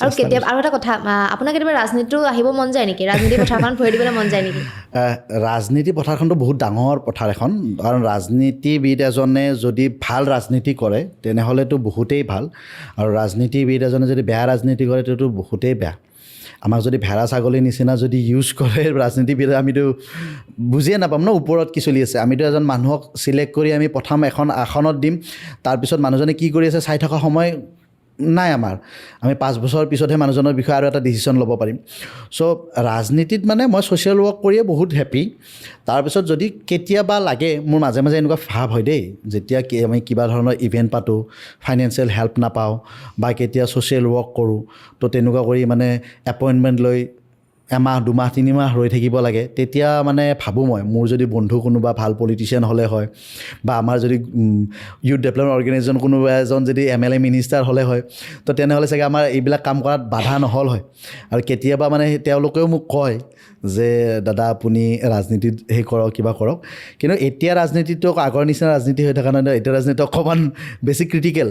আৰু কেতিয়াবা আৰু এটা কথা আপোনাৰ কেতিয়াবা ৰাজনীতিটো আহিব মন যায় নেকি ৰাজনীতি পথাৰখন ভৰি দিবলৈ মন যায় নেকি ৰাজনীতি পথাৰখনটো বহুত ডাঙৰ পথাৰ এখন কাৰণ ৰাজনীতিবিদ এজনে যদি ভাল ৰাজনীতি কৰে তেনেহ'লেতো বহুতেই ভাল আৰু ৰাজনীতিবিদ এজনে যদি বেয়া ৰাজনীতি কৰে তেতিয়াতো বহুতেই বেয়া আমাক যদি ভেড়া ছাগলীৰ নিচিনা যদি ইউজ কৰে ৰাজনীতিবিদ আমিতো বুজিয়ে নাপাম ন ওপৰত কি চলি আছে আমিতো এজন মানুহক চিলেক্ট কৰি আমি প্ৰথম এখন আসনত দিম তাৰপিছত মানুহজনে কি কৰি আছে চাই থকা সময় নাই আমাৰ আমি 5 বছৰ পিছতহে মানুহজনৰ বিষয়ে আৰু এটা ডিচিশ্যন ল'ব পাৰিম চ' ৰাজনীতিত মানে মই ছ'চিয়েল ৱৰ্ক কৰিয়ে বহুত হেপী তাৰপিছত যদি কেতিয়াবা লাগে মোৰ মাজে মাজে এনেকুৱা ভাৱ হয় দেই যেতিয়া আমি কিবা ধৰণৰ ইভেণ্ট পাতোঁ ফাইনেন্সিয়েল হেল্প নাপাওঁ বা কেতিয়া ছ'চিয়েল ৱৰ্ক কৰোঁ তো তেনেকুৱা কৰি মানে এপইণ্টমেণ্ট লৈ এমাহ 2 মাহ 3 মাহ ৰৈ থাকিব লাগে তেতিয়া মানে ভাবোঁ মই মোৰ যদি বন্ধু কোনোবা ভাল পলিটিচিয়ান হ'লে হয় বা আমাৰ যদি ইউথ ডেভেলপমেণ্ট অৰ্গেনাইজেশ্যন কোনোবা এজন যদি MLA মিনিষ্টাৰ হ'লে হয় তো তেনেহ'লে চাগে আমাৰ এইবিলাক কাম কৰাত বাধা নহ'ল হয় আৰু কেতিয়াবা মানে তেওঁলোকেও মোক কয় যে দাদা আপুনি ৰাজনীতিত সেই কৰক কিবা কৰক কিন্তু এতিয়া ৰাজনীতিটো আগৰ নিচিনা ৰাজনীতি হৈ থকা নাই এতিয়া ৰাজনীতি অকণমান বেছি ক্ৰিটিকেল